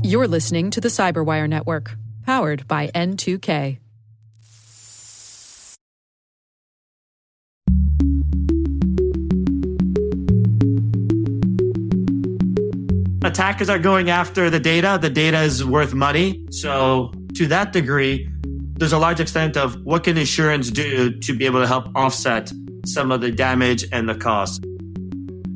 You're listening to the Cyberwire Network, powered by N2K. Attackers are going after the data. The data is worth money. So to that degree, there's a large extent of what can insurance do to be able to help offset some of the damage and the cost.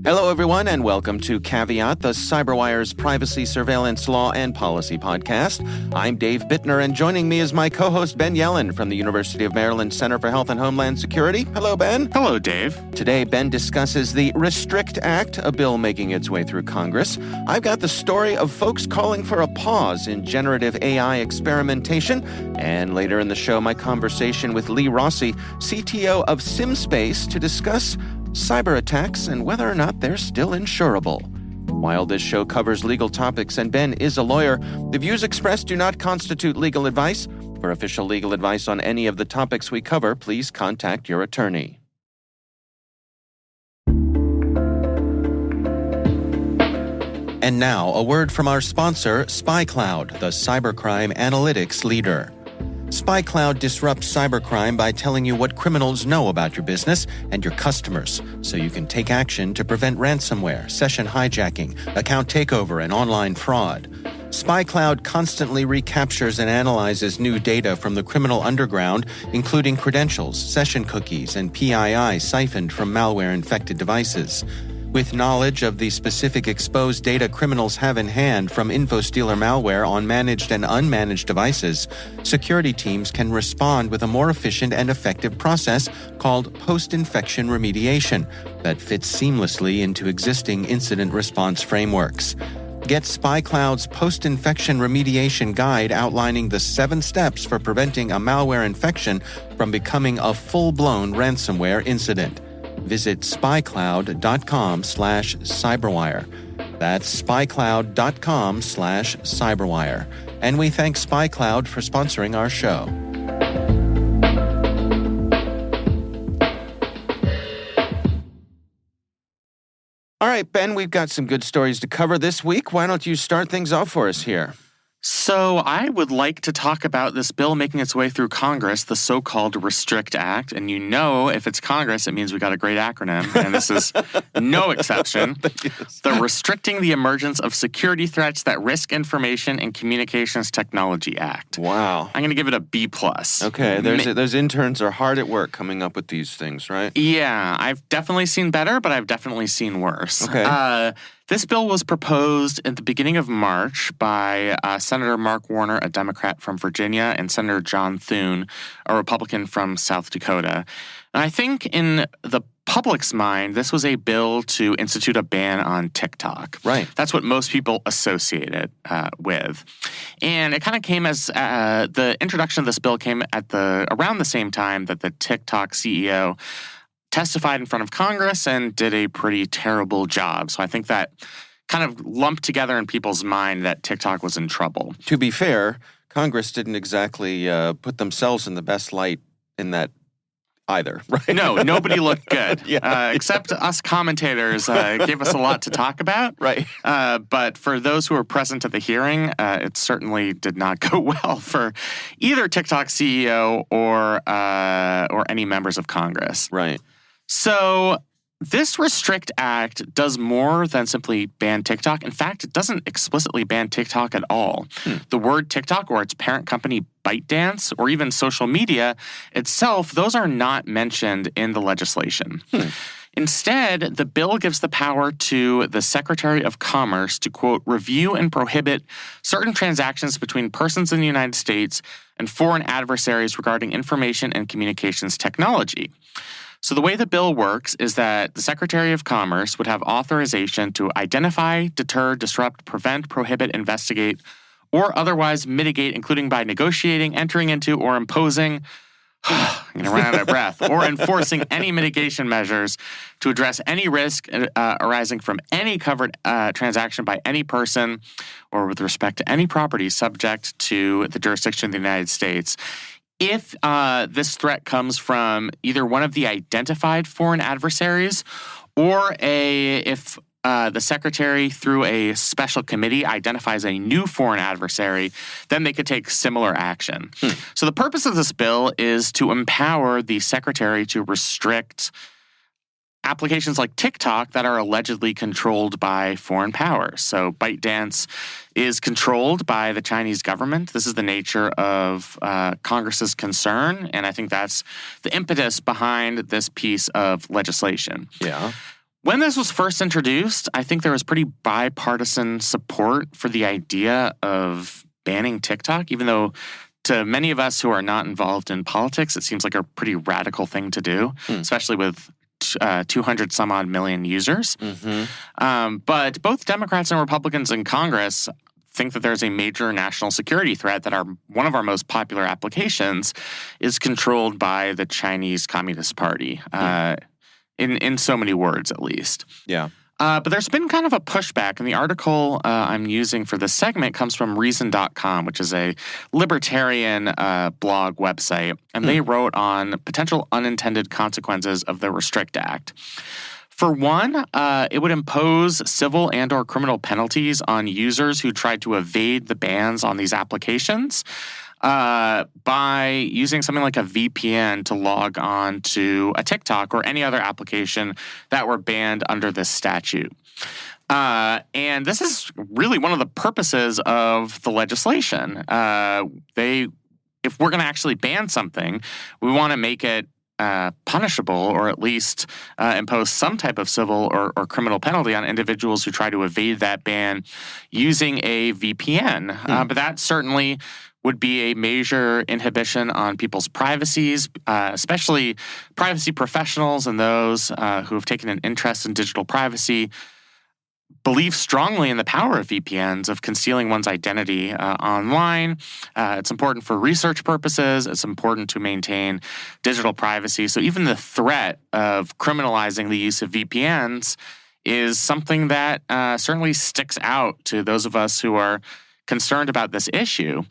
Hello, everyone, and welcome to Caveat, the CyberWire's privacy, surveillance, law, and policy podcast. I'm Dave Bittner, and joining me is my co-host Ben Yellen from the University of Maryland Center for Health and Homeland Security. Hello, Ben. Hello, Dave. Today, Ben discusses the Restrict Act, a bill making its way through Congress. I've got the story of folks calling for a pause in generative AI experimentation. And later in the show, my conversation with Lee Rossey, CTO of SimSpace, to discuss cyberattacks and whether or not they're still insurable. While this show covers legal topics and Ben is a lawyer, the views expressed do not constitute legal advice. For official legal advice on any of the topics we cover, please contact your attorney. And now, a word from our sponsor, SpyCloud, the cybercrime analytics leader. SpyCloud disrupts cybercrime by telling you what criminals know about your business and your customers, so you can take action to prevent ransomware, session hijacking, account takeover, and online fraud. SpyCloud constantly recaptures and analyzes new data from the criminal underground, including credentials, session cookies, and PII siphoned from malware-infected devices. With knowledge of the specific exposed data criminals have in hand from InfoStealer malware on managed and unmanaged devices, security teams can respond with a more efficient and effective process called post-infection remediation that fits seamlessly into existing incident response frameworks. Get SpyCloud's post-infection remediation guide outlining the 7 steps for preventing a malware infection from becoming a full-blown ransomware incident. Visit spycloud.com/cyberwire. That's spycloud.com/cyberwire. And we thank SpyCloud for sponsoring our show. All right, Ben, we've got some good stories to cover this week. Why don't you start things off for us here? So I would like to talk about this bill making its way through Congress, the so-called Restrict Act. And you know, if it's Congress, it means we got a great acronym, and this is no exception. The Restricting the Emergence of Security Threats That Risk Information and Communications Technology Act. Wow. I'm going to give it a B+. Okay, those interns are hard at work coming up with these things, right? Yeah, I've definitely seen better, but I've definitely seen worse. Okay. This bill was proposed at the beginning of March by Senator Mark Warner, a Democrat from Virginia, and Senator John Thune, a Republican from South Dakota. And I think in the public's mind, this was a bill to institute a ban on TikTok. Right. That's what most people associate it with. And it kind of came as the introduction of this bill came at around the same time that the TikTok CEO testified in front of Congress and did a pretty terrible job. So I think that kind of lumped together in people's mind that TikTok was in trouble. To be fair, Congress didn't exactly put themselves in the best light in that either, right? No, nobody looked good. Yeah. Except us commentators gave us a lot to talk about. Right. But for those who were present at the hearing, it certainly did not go well for either TikTok CEO or any members of Congress. Right. So this Restrict Act does more than simply ban TikTok. In fact, it doesn't explicitly ban TikTok at all. The word TikTok or its parent company ByteDance or even social media itself, those are not mentioned in the legislation. Instead, the bill gives the power to the Secretary of Commerce to, quote, review and prohibit certain transactions between persons in the United States and foreign adversaries regarding information and communications technology. So the way the bill works is that the Secretary of Commerce would have authorization to identify, deter, disrupt, prevent, prohibit, investigate, or otherwise mitigate, including by negotiating, entering into, or imposing, I'm going to run out of breath, or enforcing any mitigation measures to address any risk arising from any covered transaction by any person or with respect to any property subject to the jurisdiction of the United States. If this threat comes from either one of the identified foreign adversaries or if the secretary, through a special committee, identifies a new foreign adversary, then they could take similar action. So the purpose of this bill is to empower the secretary to restrict applications like TikTok that are allegedly controlled by foreign powers. So ByteDance is controlled by the Chinese government. This is the nature of Congress's concern, and I think that's the impetus behind this piece of legislation. Yeah. When this was first introduced, I think there was pretty bipartisan support for the idea of banning TikTok, even though to many of us who are not involved in politics, it seems like a pretty radical thing to do, especially with 200 some odd million users. But both Democrats and Republicans in Congress think that there's a major national security threat, that one of our most popular applications is controlled by the Chinese Communist Party, in so many words at least. Yeah. But there's been kind of a pushback, and the article I'm using for this segment comes from Reason.com, which is a libertarian blog website, and they wrote on potential unintended consequences of the Restrict Act. For one, it would impose civil and or criminal penalties on users who tried to evade the bans on these applications by using something like a VPN to log on to a TikTok or any other application that were banned under this statute. And this is really one of the purposes of the legislation. If we're going to actually ban something, we want to make it punishable, or at least impose some type of civil or criminal penalty on individuals who try to evade that ban using a VPN. But that certainly would be a major inhibition on people's privacies, especially privacy professionals and those who have taken an interest in digital privacy, believe strongly in the power of VPNs, of concealing one's identity online. It's important for research purposes. It's important to maintain digital privacy. So even the threat of criminalizing the use of VPNs is something that certainly sticks out to those of us who are concerned about this issue.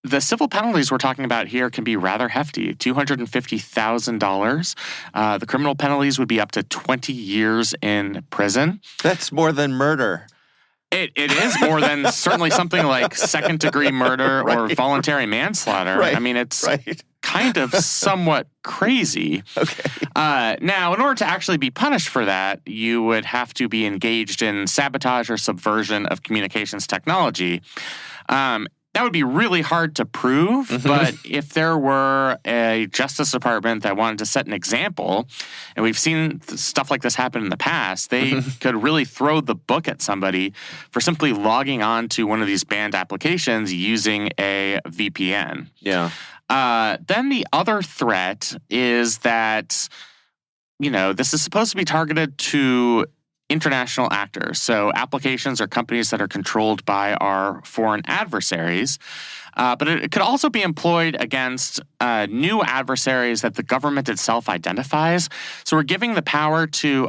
The civil penalties we're talking about here can be rather hefty, $250,000. The criminal penalties would be up to 20 years in prison. That's more than murder. It is more than certainly something like second-degree murder or voluntary manslaughter. Right. I mean, it's kind of somewhat crazy. Okay. Now, in order to actually be punished for that, you would have to be engaged in sabotage or subversion of communications technology. That would be really hard to prove, but if there were a Justice Department that wanted to set an example, and we've seen stuff like this happen in the past, they could really throw the book at somebody for simply logging on to one of these banned applications using a VPN. Yeah. Then the other threat is that, this is supposed to be targeted to international actors, so applications or companies that are controlled by our foreign adversaries. But it could also be employed against new adversaries that the government itself identifies. So we're giving the power to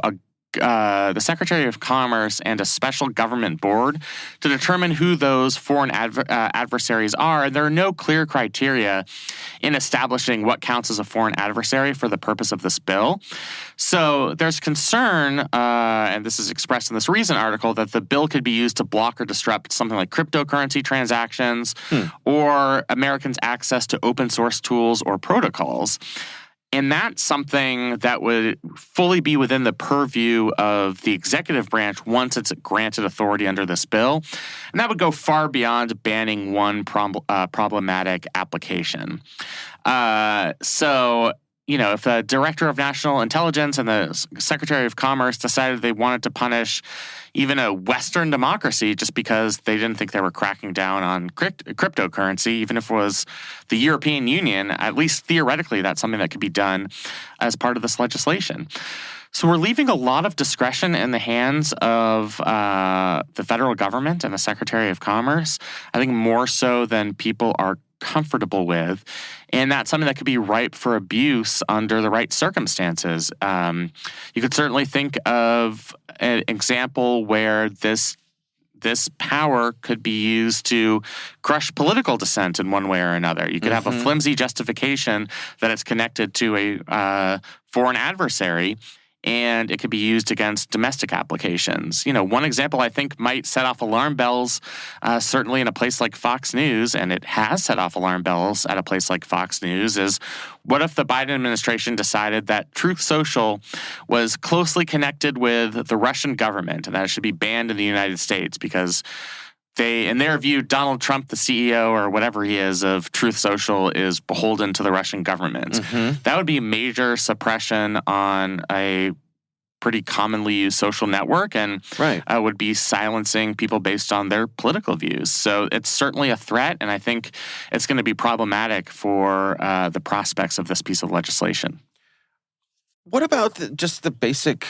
the Secretary of Commerce and a special government board to determine who those foreign adversaries are. And there are no clear criteria in establishing what counts as a foreign adversary for the purpose of this bill. So there's concern, and this is expressed in this Reason article, that the bill could be used to block or disrupt something like cryptocurrency transactions or Americans' access to open source tools or protocols. And that's something that would fully be within the purview of the executive branch once it's granted authority under this bill. And that would go far beyond banning one problematic application. If the Director of National Intelligence and the Secretary of Commerce decided they wanted to punish even a Western democracy just because they didn't think they were cracking down on cryptocurrency, even if it was the European Union, at least theoretically, that's something that could be done as part of this legislation. So we're leaving a lot of discretion in the hands of the federal government and the Secretary of Commerce, I think more so than people are comfortable with. And that's something that could be ripe for abuse under the right circumstances. You could certainly think of an example where this power could be used to crush political dissent in one way or another. You could have a flimsy justification that it's connected to a foreign adversary, and it could be used against domestic applications. One example I think might set off alarm bells, certainly in a place like Fox News, and it has set off alarm bells at a place like Fox News, is what if the Biden administration decided that Truth Social was closely connected with the Russian government and that it should be banned in the United States because they, in their view, Donald Trump, the CEO or whatever he is of Truth Social, is beholden to the Russian government. That would be major suppression on a pretty commonly used social network and would be silencing people based on their political views. So it's certainly a threat, and I think it's going to be problematic for the prospects of this piece of legislation. What about just the basic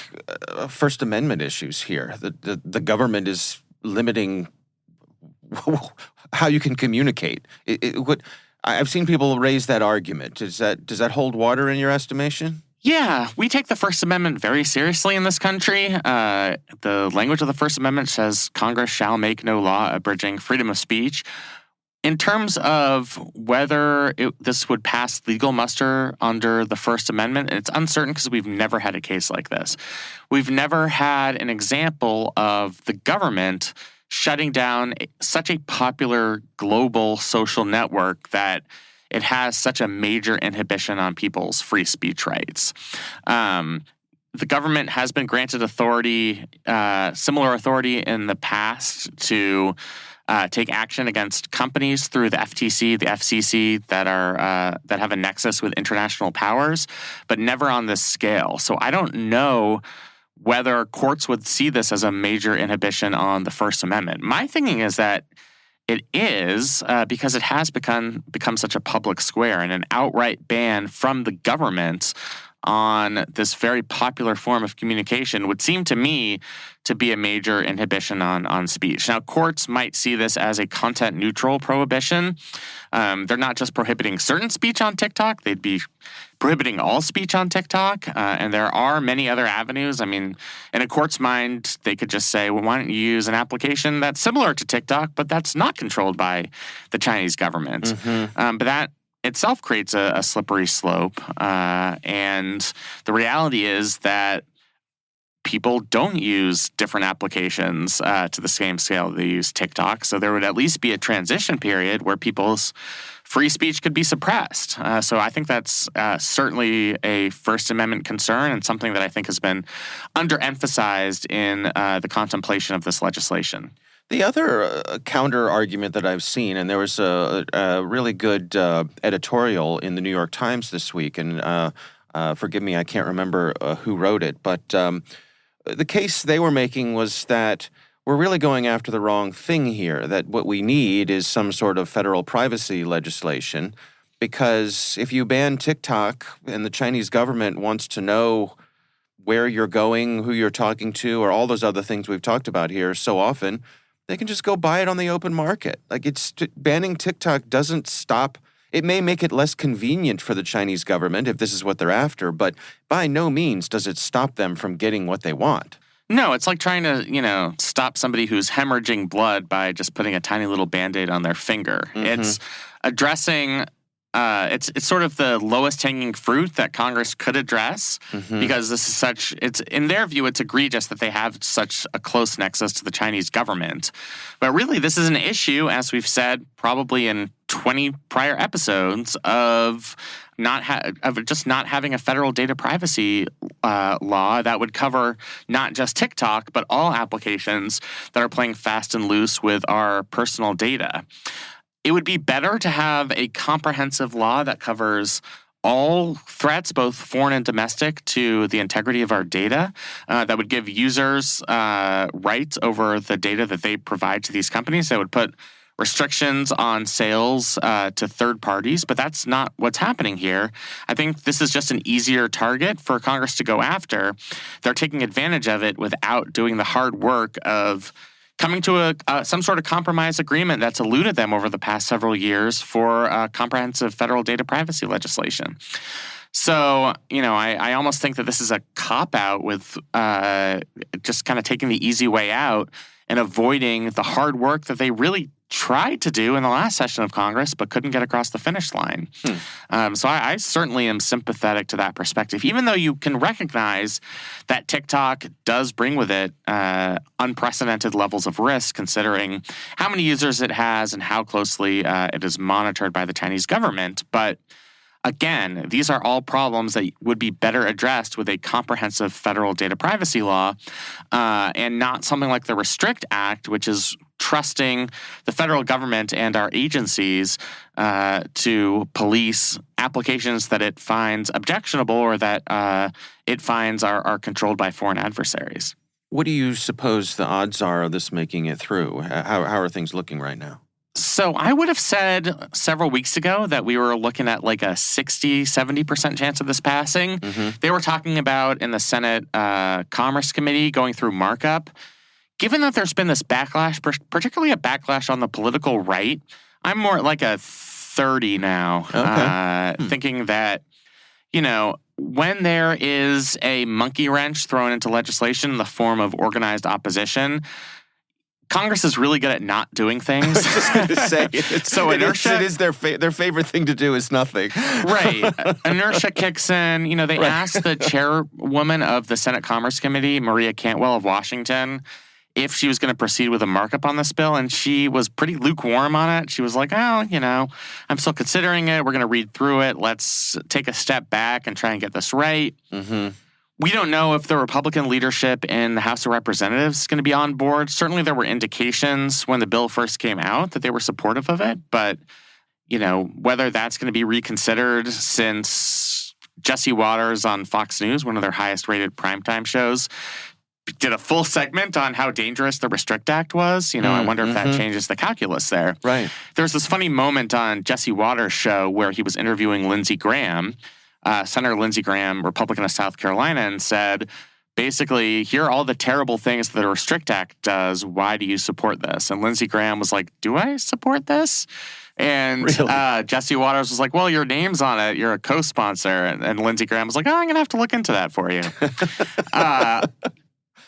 First Amendment issues here? The government is limiting how you can communicate. I've seen people raise that argument. Does that hold water in your estimation? Yeah, we take the First Amendment very seriously in this country. The language of the First Amendment says Congress shall make no law abridging freedom of speech. In terms of whether this would pass legal muster under the First Amendment, it's uncertain because we've never had a case like this. We've never had an example of the government shutting down such a popular global social network that it has such a major inhibition on people's free speech rights. The government has been granted authority, similar authority in the past to take action against companies through the FTC, the FCC that have a nexus with international powers, but never on this scale. So I don't know whether courts would see this as a major inhibition on the First Amendment. My thinking is that it is because it has become such a public square, and an outright ban from the government on this very popular form of communication would seem to me to be a major inhibition on speech. Now, courts might see this as a content-neutral prohibition. They're not just prohibiting certain speech on TikTok. They'd be prohibiting all speech on TikTok. And there are many other avenues. I mean, in a court's mind, they could just say, well, why don't you use an application that's similar to TikTok, but that's not controlled by the Chinese government. But that itself creates a slippery slope. And the reality is that people don't use different applications to the same scale they use TikTok. So there would at least be a transition period where people's free speech could be suppressed. So I think that's certainly a First Amendment concern and something that I think has been underemphasized in the contemplation of this legislation. The other counter argument that I've seen, and there was a really good editorial in the New York Times this week, and forgive me, I can't remember who wrote it, but the case they were making was that we're really going after the wrong thing here, that what we need is some sort of federal privacy legislation, because if you ban TikTok and the Chinese government wants to know where you're going, who you're talking to, or all those other things we've talked about here so often, they can just go buy it on the open market. Like, banning TikTok doesn't stop. It may make it less convenient for the Chinese government if this is what they're after, but by no means does it stop them from getting what they want. No, it's like trying to, stop somebody who's hemorrhaging blood by just putting a tiny little Band-Aid on their finger. It's addressing it's sort of the lowest hanging fruit that Congress could address because this is it's in their view, it's egregious that they have such a close nexus to the Chinese government. But really, this is an issue, as we've said, probably in 20 prior episodes of just not having a federal data privacy law that would cover not just TikTok, but all applications that are playing fast and loose with our personal data. It would be better to have a comprehensive law that covers all threats, both foreign and domestic, to the integrity of our data, that would give users rights over the data that they provide to these companies. That would put restrictions on sales to third parties, but that's not what's happening here. I think this is just an easier target for Congress to go after. They're taking advantage of it without doing the hard work of coming to some sort of compromise agreement that's eluded them over the past several years for comprehensive federal data privacy legislation. So, I almost think that this is a cop-out with just kind of taking the easy way out and avoiding the hard work that they really tried to do in the last session of Congress, but couldn't get across the finish line. So I certainly am sympathetic to that perspective, even though you can recognize that TikTok does bring with it unprecedented levels of risk, considering how many users it has and how closely it is monitored by the Chinese government. But again, these are all problems that would be better addressed with a comprehensive federal data privacy law and not something like the Restrict Act, which is trusting the federal government and our agencies to police applications that it finds objectionable or that it finds are controlled by foreign adversaries. What do you suppose the odds are of this making it through? How are things looking right now? So I would have said several weeks ago that we were looking at like a 60-70% chance of this passing. They were talking about in the Senate Commerce Committee going through markup. Given that there's been this backlash, particularly a backlash on the political right, I'm more like a 30 now, thinking that, when there is a monkey wrench thrown into legislation in the form of organized opposition, Congress is really good at not doing things. I was just going to say, inertia is their favorite thing to do is nothing. Right. Inertia kicks in. They asked the chairwoman of the Senate Commerce Committee, Maria Cantwell of Washington, if she was going to proceed with a markup on this bill, and she was pretty lukewarm on it. She was like, I'm still considering it. We're going to read through it. Let's take a step back and try and get this right. We don't know if the Republican leadership in the House of Representatives is going to be on board. Certainly there were indications when the bill first came out that they were supportive of it. But, whether that's going to be reconsidered since Jesse Waters on Fox News, one of their highest rated primetime shows, did a full segment on how dangerous the Restrict Act was. I wonder if that changes the calculus there. Right. There's this funny moment on Jesse Waters' show where he was interviewing Lindsey Graham, Senator Lindsey Graham, Republican of South Carolina, and said, basically, here are all the terrible things that the Restrict Act does. Why do you support this? And Lindsey Graham was like, do I support this? And really? Jesse Waters was like, well, your name's on it. You're a co-sponsor. And Lindsey Graham was like, I'm going to have to look into that for you.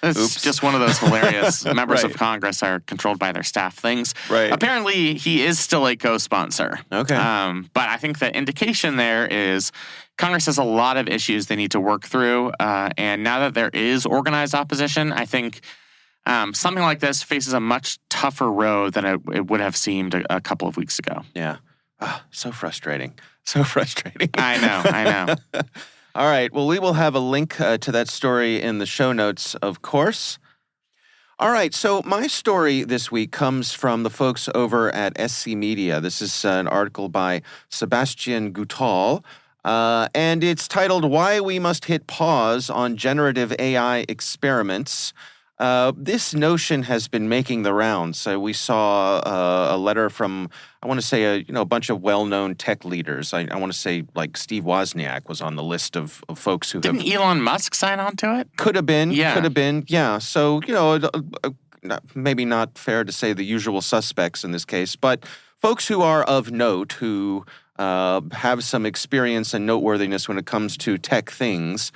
It's just one of those hilarious members of Congress are controlled by their staff things. Right. Apparently, he is still a co-sponsor. Okay. But I think the indication there is Congress has a lot of issues they need to work through. And now that there is organized opposition, I think something like this faces a much tougher road than it would have seemed a couple of weeks ago. Yeah. So frustrating. So frustrating. I know. All right. Well, we will have a link to that story in the show notes, of course. All right. So my story this week comes from the folks over at SC Media. This is an article by Sebastian Guttal, and it's titled, Why We Must Hit Pause on Generative AI Experiments. This notion has been making the rounds. So we saw a letter from, I want to say, a bunch of well-known tech leaders. I want to say, like, Steve Wozniak was on the list of folks who Didn't Elon Musk sign on to it? Could have been. Yeah. Could have been. Yeah. So, maybe not fair to say the usual suspects in this case, but folks who are of note, who have some experience and noteworthiness when it comes to tech things,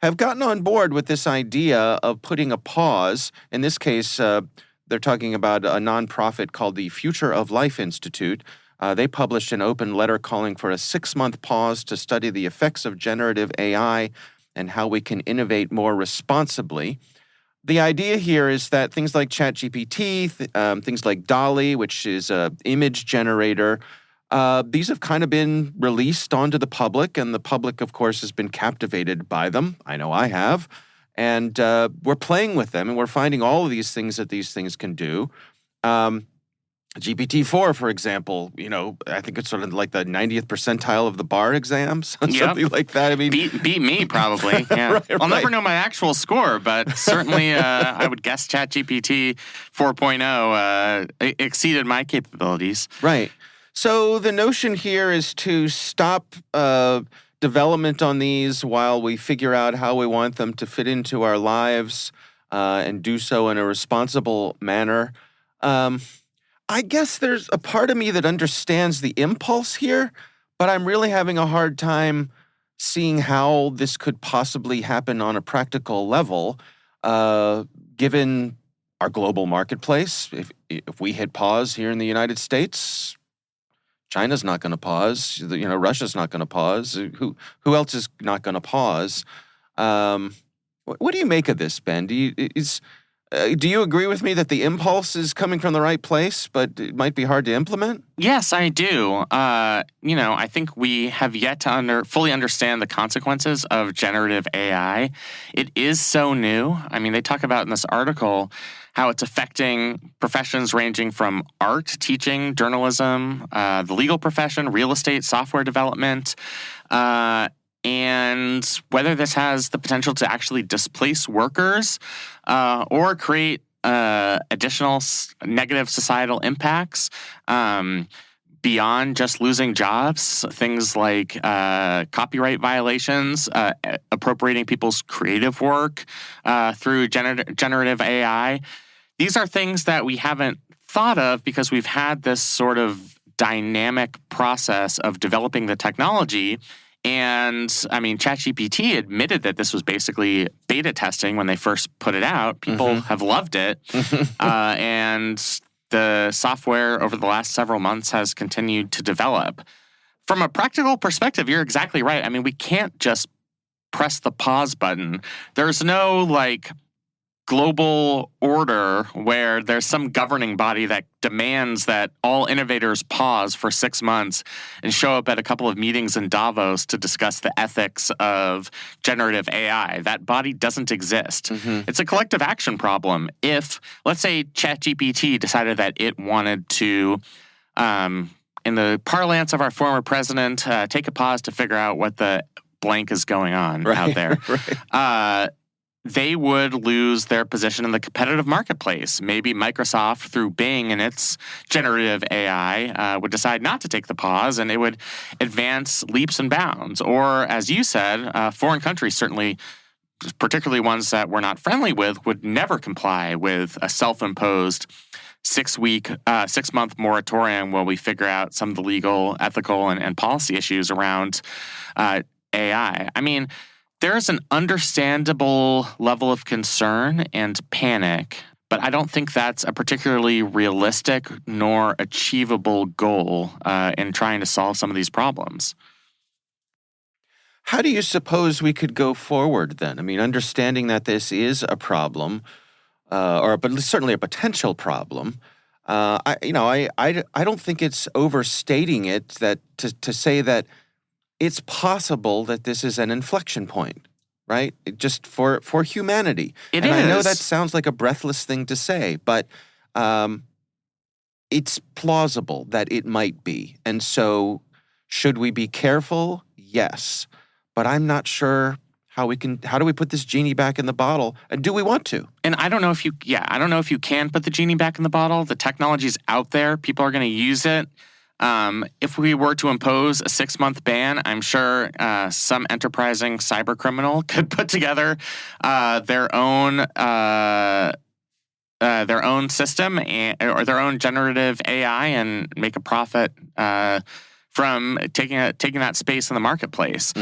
have gotten on board with this idea of putting a pause. In this case, they're talking about a nonprofit called the Future of Life Institute. They published an open letter calling for a 6-month pause to study the effects of generative AI and how we can innovate more responsibly. The idea here is that things like ChatGPT, things like DALL-E, which is an image generator, these have kind of been released onto the public, and the public, of course, has been captivated by them. I know I have. And we're playing with them, and we're finding all of these things that these things can do. GPT-4, for example, I think it's sort of like the 90th percentile of the bar exams, something like that. I mean, beat me probably. Yeah, right. I'll never know my actual score, but certainly I would guess ChatGPT 4.0 exceeded my capabilities. Right. So the notion here is to stop development on these while we figure out how we want them to fit into our lives and do so in a responsible manner. I guess there's a part of me that understands the impulse here, but I'm really having a hard time seeing how this could possibly happen on a practical level, given our global marketplace. If we hit pause here in the United States, China's not going to pause. Russia's not going to pause. Who else is not going to pause? What do you make of this, Ben? Do you agree with me that the impulse is coming from the right place, but it might be hard to implement? Yes, I do. I think we have yet to fully understand the consequences of generative AI. It is so new. I mean, they talk about in this article how it's affecting professions ranging from art, teaching, journalism, the legal profession, real estate, software development, and whether this has the potential to actually displace workers or create additional negative societal impacts beyond just losing jobs, things like copyright violations, appropriating people's creative work through generative AI. These are things that we haven't thought of because we've had this sort of dynamic process of developing the technology. And I mean, ChatGPT admitted that this was basically beta testing when they first put it out. People have loved it. And the software over the last several months has continued to develop. From a practical perspective, you're exactly right. I mean, we can't just press the pause button. There's no global order where there's some governing body that demands that all innovators pause for 6 months and show up at a couple of meetings in Davos to discuss the ethics of generative AI. That body doesn't exist. It's a collective action problem. If, let's say, ChatGPT decided that it wanted to, in the parlance of our former president, take a pause to figure out what the blank is going on out there. They would lose their position in the competitive marketplace. Maybe Microsoft, through Bing and its generative AI, would decide not to take the pause, and it would advance leaps and bounds. Or, as you said, foreign countries, certainly, particularly ones that we're not friendly with, would never comply with a self-imposed 6-month moratorium while we figure out some of the legal, ethical, and policy issues around AI. I mean, there's an understandable level of concern and panic, but I don't think that's a particularly realistic nor achievable goal in trying to solve some of these problems. How do you suppose we could go forward then? I mean, understanding that this is a problem, but certainly a potential problem. I don't think it's overstating it to say that it's possible that this is an inflection point, right? Just for humanity. It is. I know that sounds like a breathless thing to say, but it's plausible that it might be. And so should we be careful? Yes. But I'm not sure how do we put this genie back in the bottle? And do we want to? And I don't know if you can put the genie back in the bottle. The technology's out there. People are going to use it. If we were to impose a 6-month ban, I'm sure some enterprising cyber criminal could put together their own system or their own generative AI and make a profit from taking that space in the marketplace.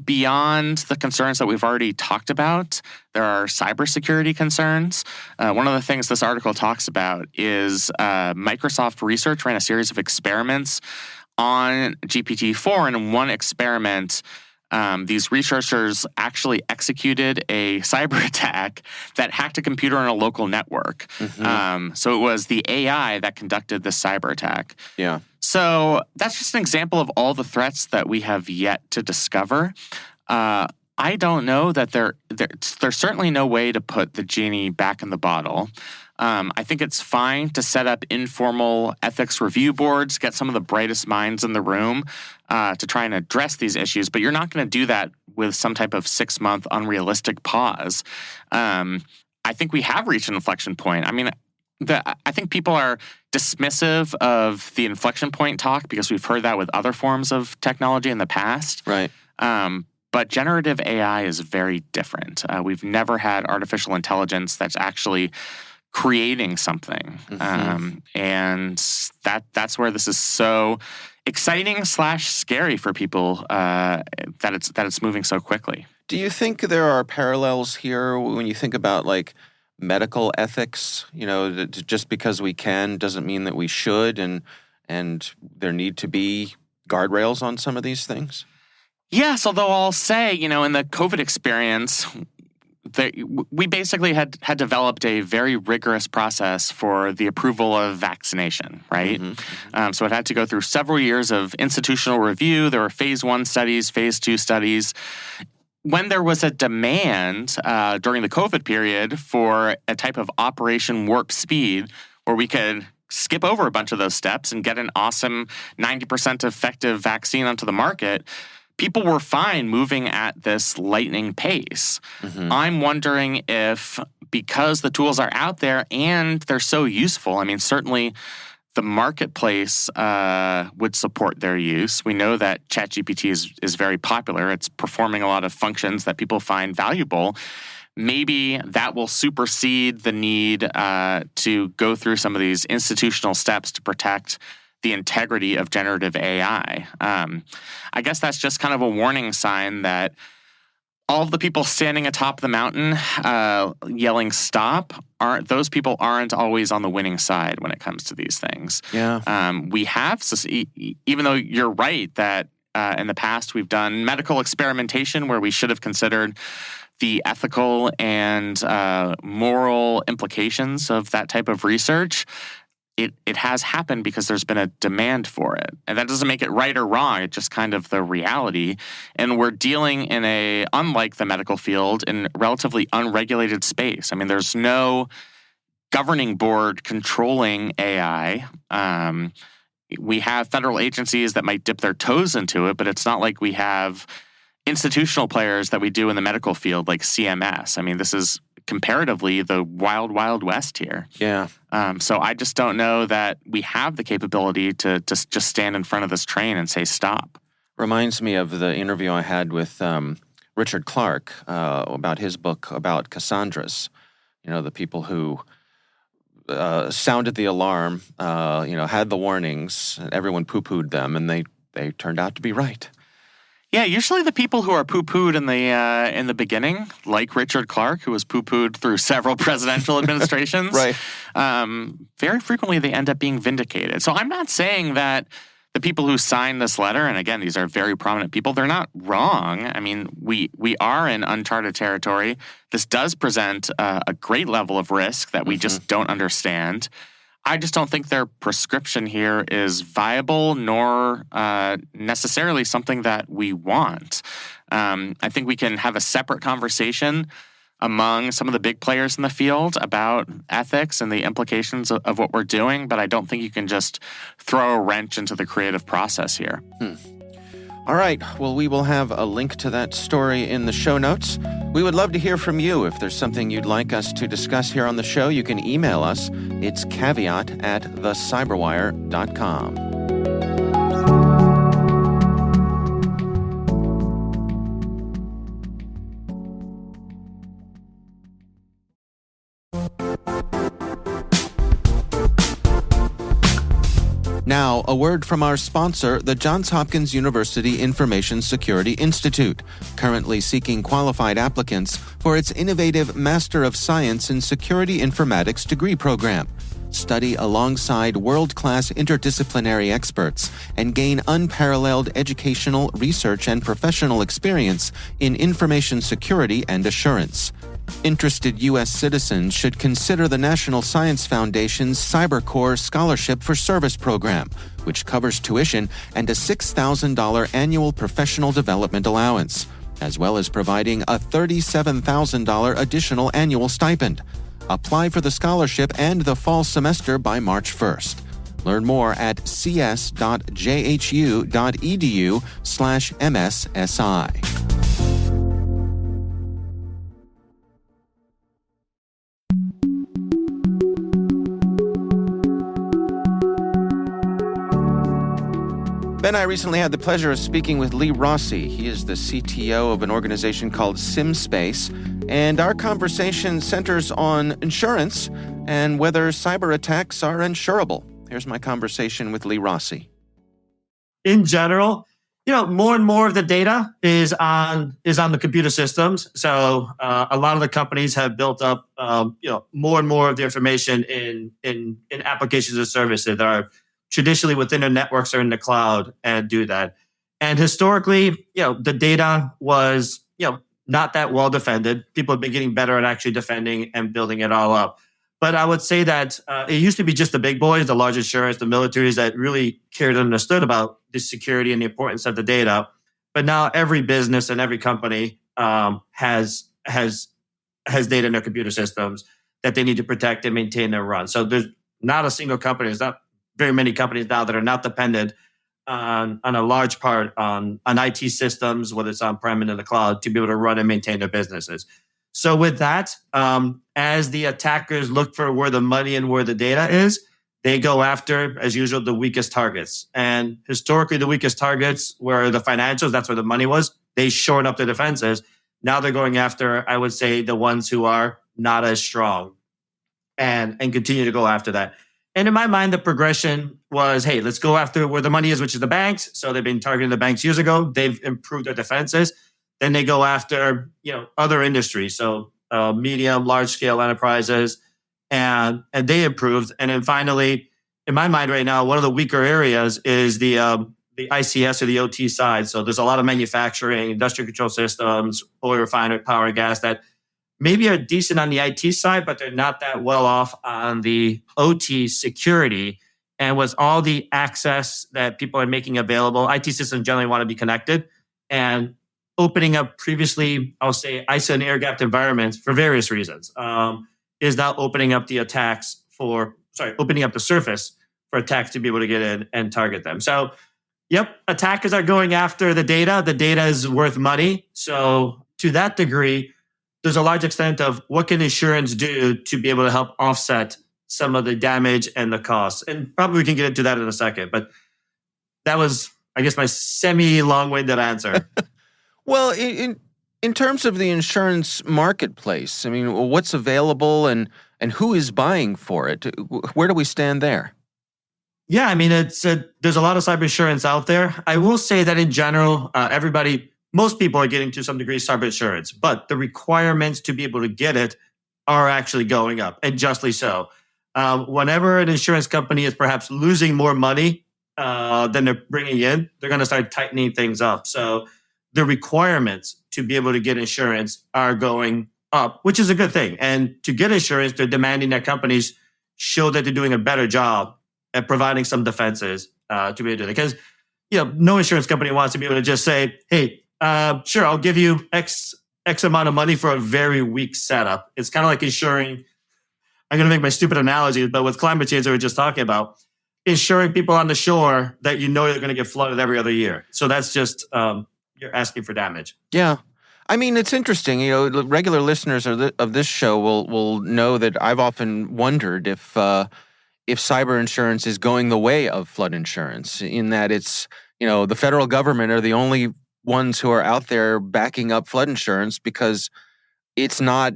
Beyond the concerns that we've already talked about, there are cybersecurity concerns. One of the things this article talks about is Microsoft Research ran a series of experiments on GPT-4, and in one experiment, these researchers actually executed a cyber attack that hacked a computer on a local network. So it was the AI that conducted this cyber attack. Yeah. So that's just an example of all the threats that we have yet to discover. I don't know that there's certainly no way to put the genie back in the bottle. I think it's fine to set up informal ethics review boards, get some of the brightest minds in the room to try and address these issues, but you're not going to do that with some type of 6-month unrealistic pause. I think we have reached an inflection point. I mean, I think people are dismissive of the inflection point talk because we've heard that with other forms of technology in the past. Right. But generative AI is very different. We've never had artificial intelligence that's actually creating something. And that's where this is so exciting / scary for people that it's moving so quickly. Do you think there are parallels here when you think about like medical ethics? Just because we can doesn't mean that we should, and there need to be guardrails on some of these things? Yes, although I'll say, in the COVID experience, we basically had developed a very rigorous process for the approval of vaccination, right? So it had to go through several years of institutional review. There were phase 1 studies, phase 2 studies. When there was a demand during the COVID period for a type of Operation Warp Speed where we could skip over a bunch of those steps and get an awesome 90% effective vaccine onto the market, people were fine moving at this lightning pace. I'm wondering if, because the tools are out there and they're so useful, I mean, certainly the marketplace would support their use. We know that ChatGPT is very popular. It's performing a lot of functions that people find valuable. Maybe that will supersede the need to go through some of these institutional steps to protect the integrity of generative AI. I guess that's just kind of a warning sign that all of the people standing atop the mountain yelling stop, those people aren't always on the winning side when it comes to these things. Yeah. We have, even though you're right that in the past we've done medical experimentation where we should have considered the ethical and moral implications of that type of research, it has happened because there's been a demand for it. And that doesn't make it right or wrong. It's just kind of the reality. And we're dealing in unlike the medical field, in relatively unregulated space. I mean, there's no governing board controlling AI. We have federal agencies that might dip their toes into it, but it's not like we have institutional players that we do in the medical field like CMS. I mean, this is comparatively the wild, wild west here. Yeah. So I just don't know that we have the capability to just stand in front of this train and say stop. Reminds me of the interview I had with Richard Clark about his book about Cassandras. The people who sounded the alarm, had the warnings, and everyone poo-pooed them, and they turned out to be right. Yeah, usually the people who are poo-pooed in the beginning, like Richard Clark, who was poo-pooed through several presidential administrations, right? Very frequently they end up being vindicated. So I'm not saying that the people who signed this letter, and again, these are very prominent people, they're not wrong. I mean, we are in uncharted territory. This does present a great level of risk that we just don't understand. I just don't think their prescription here is viable nor necessarily something that we want. I think we can have a separate conversation among some of the big players in the field about ethics and the implications of what we're doing, but I don't think you can just throw a wrench into the creative process here. All right. Well, we will have a link to that story in the show notes. We would love to hear from you. If there's something you'd like us to discuss here on the show, you can email us. It's caveat@thecyberwire.com. Now, a word from our sponsor, the Johns Hopkins University Information Security Institute, currently seeking qualified applicants for its innovative Master of Science in Security Informatics degree program. Study alongside world-class interdisciplinary experts and gain unparalleled educational, research, and professional experience in information security and assurance. Interested U.S. citizens should consider the National Science Foundation's CyberCore Scholarship for Service program, which covers tuition and a $6,000 annual professional development allowance, as well as providing a $37,000 additional annual stipend. Apply for the scholarship and the fall semester by March 1st. Learn more at cs.jhu.edu/MSSI. Ben, I recently had the pleasure of speaking with Lee Rossey. He is the CTO of an organization called SimSpace, and our conversation centers on insurance and whether cyber attacks are insurable. Here's my conversation with Lee Rossey. In general, More and more of the data is on the computer systems. So a lot of the companies have built up, more and more of the information in applications and services that are traditionally within their networks or in the cloud and do that. And historically, the data was, not that well defended. People have been getting better at actually defending and building it all up. But I would say that it used to be just the big boys, the large insurers, the militaries that really cared and understood about the security and the importance of the data. But now every business and every company has data in their computer systems that they need to protect and maintain and run. So there's not a single company, there's not very many companies now that are not dependent on a large part on IT systems, whether it's on-prem and in the cloud, to be able to run and maintain their businesses. So with that, as the attackers look for where the money and where the data is, they go after, as usual, the weakest targets. And historically, the weakest targets were the financials. That's where the money was. They shored up their defenses. Now they're going after, I would say, the ones who are not as strong and continue to go after that. And in my mind, the progression was, hey, let's go after where the money is, which is the banks. So they've been targeting the banks years ago. They've improved their defenses. Then they go after, other industries. So medium, large scale enterprises, and they improved. And then finally, in my mind right now, one of the weaker areas is the ICS or the OT side. So there's a lot of manufacturing, industrial control systems, oil refinery, power and gas that maybe are decent on the IT side, but they're not that well off on the OT security. And with all the access that people are making available, IT systems generally want to be connected. And opening up previously, I'll say, ISO and air-gapped environments for various reasons, is now opening up the opening up the surface for attacks to be able to get in and target them. So, attackers are going after the data. The data is worth money. So to that degree, there's a large extent of what can insurance do to be able to help offset some of the damage and the costs. And probably we can get into that in a second. But that was, I guess, my semi-long-winded answer. Well, in terms of the insurance marketplace, I mean, what's available and who is buying for it? Where do we stand there? Yeah, I mean, there's a lot of cyber insurance out there. I will say that in general, most people are getting to some degree cyber insurance, but the requirements to be able to get it are actually going up, and justly so. Whenever an insurance company is perhaps losing more money than they're bringing in, they're going to start tightening things up. So the requirements to be able to get insurance are going up, which is a good thing. And to get insurance, they're demanding that companies show that they're doing a better job at providing some defenses to be able to do that. Because no insurance company wants to be able to just say, hey, sure, I'll give you X amount of money for a very weak setup. It's kind of like insuring, I'm going to make my stupid analogy, but with climate change that we were just talking about, insuring people on the shore that you're going to get flooded every other year. So that's just, you're asking for damage. Yeah. I mean, it's interesting. Regular listeners of this show will know that I've often wondered if cyber insurance is going the way of flood insurance, in that it's, the federal government are the only ones who are out there backing up flood insurance because it's not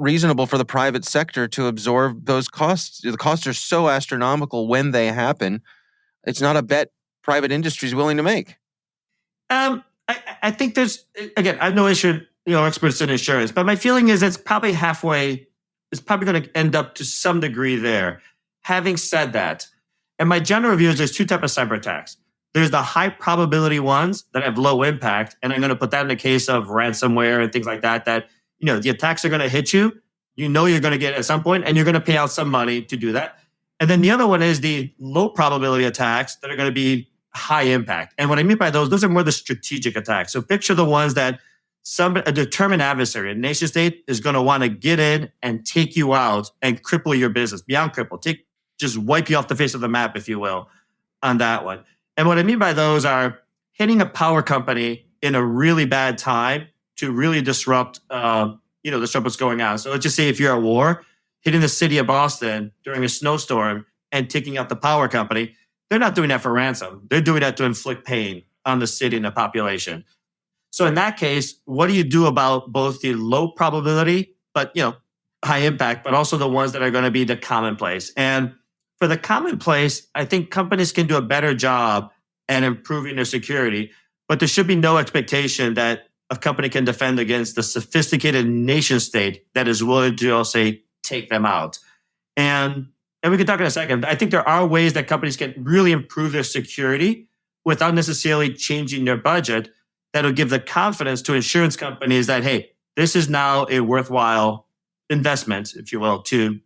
reasonable for the private sector to absorb those costs. The costs are so astronomical when they happen. It's not a bet private industry is willing to make. I think there's, again, I have no issue, experts in insurance, but my feeling is it's probably halfway. It's probably going to end up to some degree there. Having said that, and my general view is there's two types of cyber attacks. There's the high probability ones that have low impact, and I'm going to put that in the case of ransomware and things like that, the attacks are going to hit you. You're going to get it at some point, and you're going to pay out some money to do that. And then the other one is the low probability attacks that are going to be high impact. And what I mean by those are more the strategic attacks. So picture the ones that a determined adversary, a nation state, is going to want to get in and take you out and cripple your business, beyond cripple, just wipe you off the face of the map, if you will, on that one. And what I mean by those are hitting a power company in a really bad time to really disrupt, what's going on. So let's just say if you're at war, hitting the city of Boston during a snowstorm and taking out the power company, they're not doing that for ransom. They're doing that to inflict pain on the city and the population. So in that case, what do you do about both the low probability, but high impact, but also the ones that are going to be the commonplace? And for the commonplace, I think companies can do a better job and improving their security. But there should be no expectation that a company can defend against the sophisticated nation state that is willing to, I'll say, take them out. And we can talk in a second. I think there are ways that companies can really improve their security without necessarily changing their budget that will give the confidence to insurance companies that, hey, this is now a worthwhile investment, if you will, to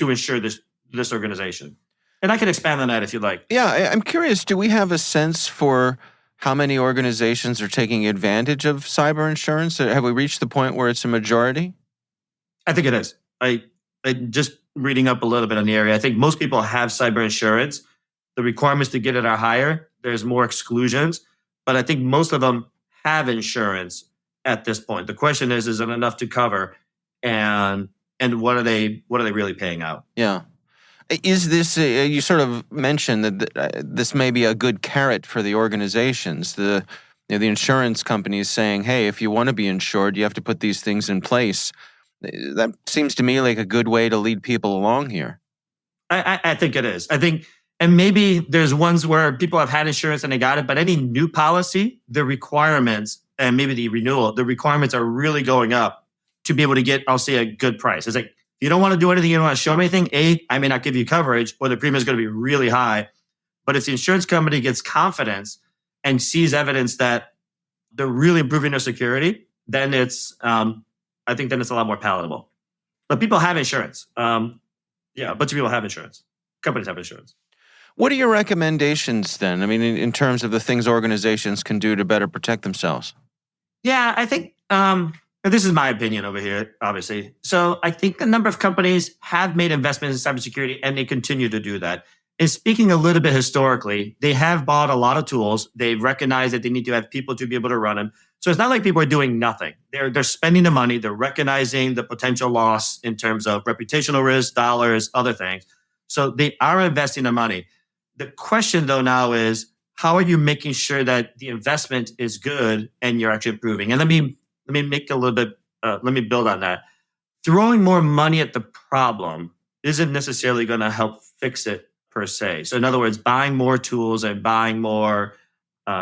insure this organization. And I can expand on that if you'd like. Yeah, I'm curious, do we have a sense for how many organizations are taking advantage of cyber insurance? Have we reached the point where it's a majority? I think it is. I just reading up a little bit on the area, I think most people have cyber insurance. The requirements to get it are higher. There's more exclusions, but I think most of them have insurance at this point. The question is it enough to cover? And what are they really paying out? Yeah. Is this, you sort of mentioned that this may be a good carrot for the organizations. The insurance companies saying, hey, if you want to be insured, you have to put these things in place. That seems to me like a good way to lead people along here. I think it is. I think, and maybe there's ones where people have had insurance and they got it, but any new policy, the requirements and maybe the renewal, the requirements are really going up to be able to get, I'll say, a good price. It's like, if you don't want to do anything, you don't want to show me anything, I may not give you coverage, or the premium is going to be really high. But if the insurance company gets confidence and sees evidence that they're really improving their security, then I think then it's a lot more palatable. But people have insurance. A bunch of people have insurance. Companies have insurance. What are your recommendations then? I mean, in terms of the things organizations can do to better protect themselves? Yeah, I think this is my opinion over here, obviously. So I think a number of companies have made investments in cybersecurity and they continue to do that. And speaking a little bit historically, they have bought a lot of tools. They've recognized that they need to have people to be able to run them. So it's not like people are doing nothing. They're spending the money. They're recognizing the potential loss in terms of reputational risk, dollars, other things. So they are investing the money. The question though now is, how are you making sure that the investment is good and you're actually improving? And let me make a little bit, let me build on that. Throwing more money at the problem isn't necessarily going to help fix it per se. So in other words, buying more tools and buying more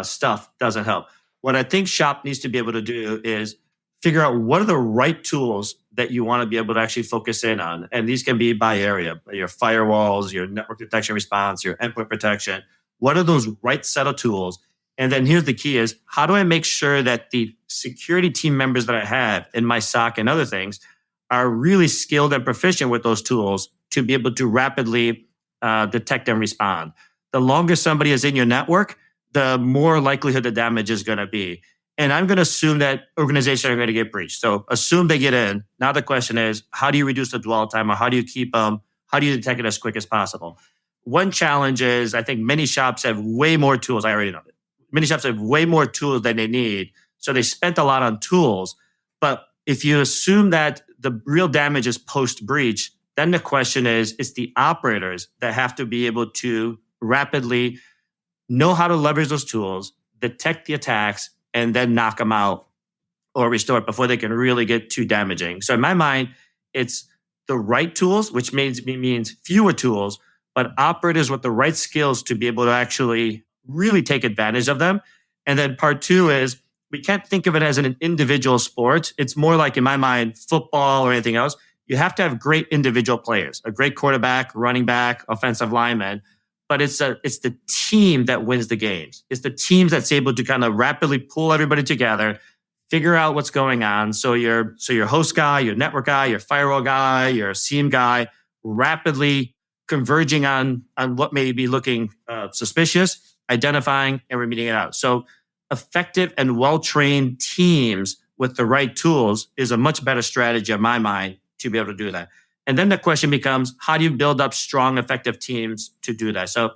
stuff doesn't help. What I think shop needs to be able to do is figure out what are the right tools that you want to be able to actually focus in on. And these can be by area, your firewalls, your network detection response, your endpoint protection. What are those right set of tools? And then here's the key is, how do I make sure that the security team members that I have in my SOC and other things are really skilled and proficient with those tools to be able to rapidly detect and respond? The longer somebody is in your network, the more likelihood the damage is going to be. And I'm going to assume that organizations are going to get breached. So assume they get in. Now the question is, how do you reduce the dwell time, or how do you keep them? How do you detect it as quick as possible? One challenge is, I think many shops have way more tools. I already know it. Many shops have way more tools than they need. So they spent a lot on tools. But if you assume that the real damage is post-breach, then the question is, it's the operators that have to be able to rapidly know how to leverage those tools, detect the attacks, and then knock them out or restore it before they can really get too damaging. So in my mind, it's the right tools, which means fewer tools, but operators with the right skills to be able to actually really take advantage of them. And then part two is, we can't think of it as an individual sport. It's more like, in my mind, football or anything else. You have to have great individual players, a great quarterback, running back, offensive lineman. But it's the team that wins the games. It's the teams that's able to kind of rapidly pull everybody together, figure out what's going on. So your host guy, your network guy, your firewall guy, your SIEM guy, rapidly converging on what may be looking suspicious, identifying and remediating it out. So effective and well-trained teams with the right tools is a much better strategy in my mind to be able to do that. And then the question becomes, how do you build up strong, effective teams to do that? So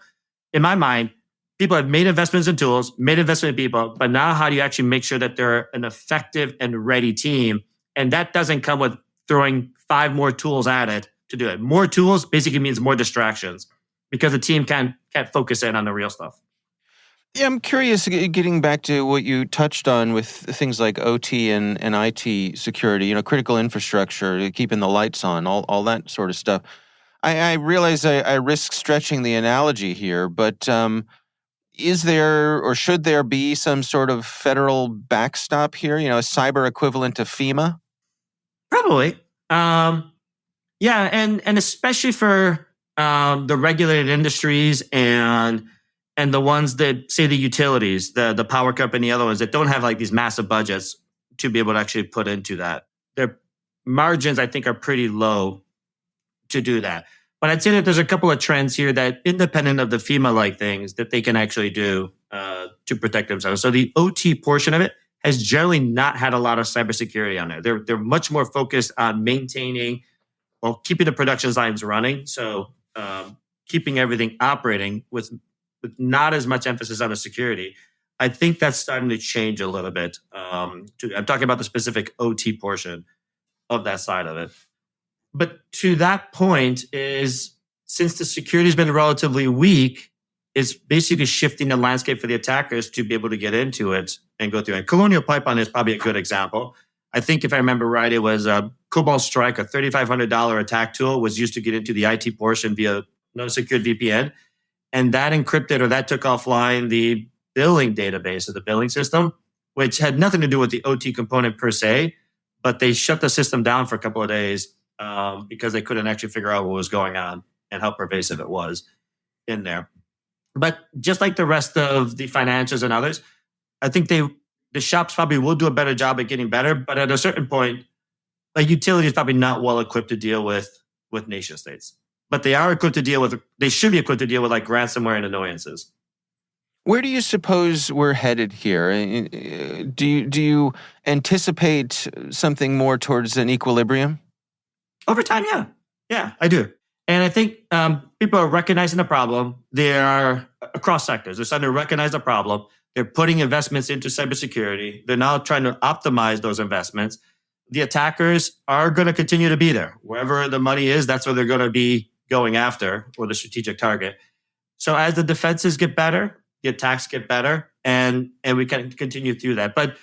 in my mind, people have made investments in tools, made investment in people, but now how do you actually make sure that they're an effective and ready team? And that doesn't come with throwing 5 more tools at it to do it. More tools basically means more distractions because the team can't focus in on the real stuff. Yeah, I'm curious, getting back to what you touched on with things like OT and IT security, critical infrastructure, keeping the lights on, all that sort of stuff. I realize I risk stretching the analogy here, but Is there or should there be some sort of federal backstop here? A cyber equivalent to FEMA? Probably. Yeah, and especially for the regulated industries and the ones that, say, the utilities, the power company, other ones that don't have like these massive budgets to be able to actually put into that. Their margins, I think, are pretty low to do that. But I'd say that there's a couple of trends here that, independent of the FEMA-like things, that they can actually do to protect themselves. So the OT portion of it has generally not had a lot of cybersecurity on there. They're much more focused on maintaining, keeping the production lines running. So keeping everything operating with not as much emphasis on the security. I think that's starting to change a little bit. I'm talking about the specific OT portion of that side of it. But to that point is, since the security has been relatively weak, it's basically shifting the landscape for the attackers to be able to get into it and go through it. Colonial Pipeline is probably a good example. I think if I remember right, it was Cobalt Strike, a $3,500 attack tool, was used to get into the IT portion via no-secured VPN. And that encrypted, or that took offline the billing database of the billing system, which had nothing to do with the OT component per se, but they shut the system down for a couple of days because they couldn't actually figure out what was going on and how pervasive it was in there. But just like the rest of the financials and others, I think the shops probably will do a better job at getting better, but at a certain point, a utility is probably not well equipped to deal with nation states. But they should be equipped to deal with like ransomware and annoyances. Where do you suppose we're headed here? Do you anticipate something more towards an equilibrium? Over time, yeah. Yeah, I do. And I think people are recognizing the problem. They are across sectors. They're starting to recognize the problem. They're putting investments into cybersecurity. They're now trying to optimize those investments. The attackers are going to continue to be there. Wherever the money is, that's where they're going to be going after, or the strategic target. So as the defenses get better, the attacks get better, and we can continue through that. But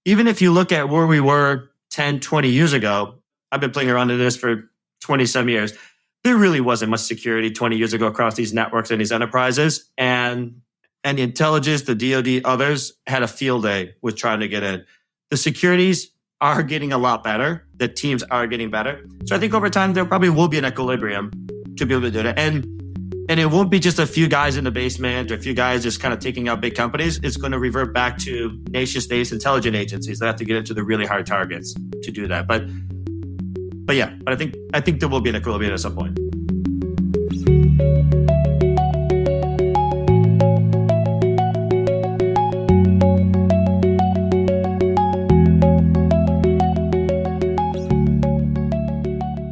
even if you look at where we were 10, 20 years ago, I've been playing around in this for 20-some years. There really wasn't much security 20 years ago across these networks and these enterprises. And the intelligence, the DoD, others had a field day with trying to get in. The securities are getting a lot better. The teams are getting better. So I think over time, there probably will be an equilibrium to be able to do that. And it won't be just a few guys in the basement or a few guys just kind of taking out big companies. It's going to revert back to nation states, intelligence agencies that have to get into the really hard targets to do that. But I think there will be an equilibrium at some point.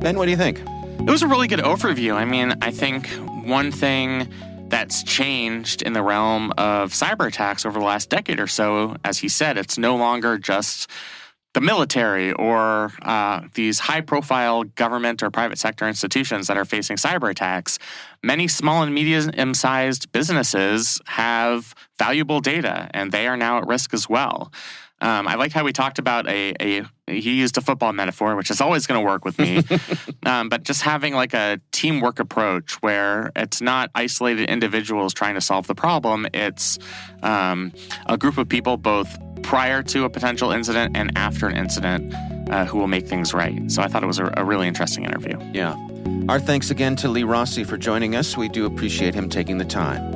Ben, what do you think? It was a really good overview. I mean, I think one thing that's changed in the realm of cyber attacks over the last decade or so, as he said, it's no longer just the military or these high-profile government or private sector institutions that are facing cyber attacks. Many small and medium-sized businesses have valuable data, and they are now at risk as well. I like how we talked about he used a football metaphor, which is always going to work with me. But just having like a teamwork approach where it's not isolated individuals trying to solve the problem. It's a group of people both prior to a potential incident and after an incident who will make things right. So I thought it was a really interesting interview. Yeah. Our thanks again to Lee Rossey for joining us. We do appreciate him taking the time.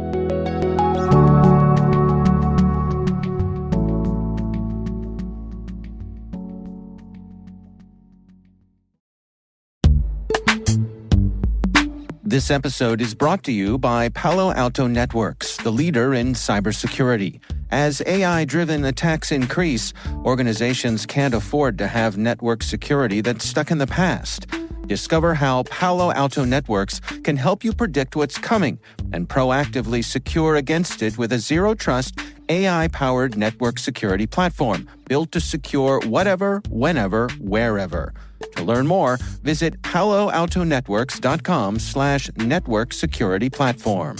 This episode is brought to you by Palo Alto Networks, the leader in cybersecurity. As AI-driven attacks increase, organizations can't afford to have network security that's stuck in the past. Discover how Palo Alto Networks can help you predict what's coming and proactively secure against it with a zero-trust, AI-powered network security platform built to secure whatever, whenever, wherever. To learn more, visit paloaltonetworks.com/network security platform.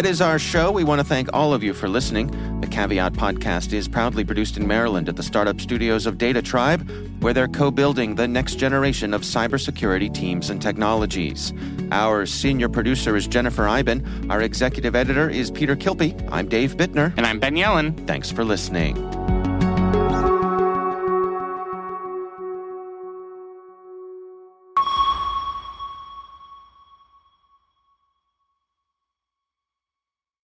That is our show. We want to thank all of you for listening. The Caveat podcast is proudly produced in Maryland at the startup studios of Data Tribe, where they're co-building the next generation of cybersecurity teams and technologies. Our senior producer is Jennifer Iben. Our executive editor is Peter Kilpie. I'm Dave Bittner. And I'm Ben Yellen. Thanks for listening.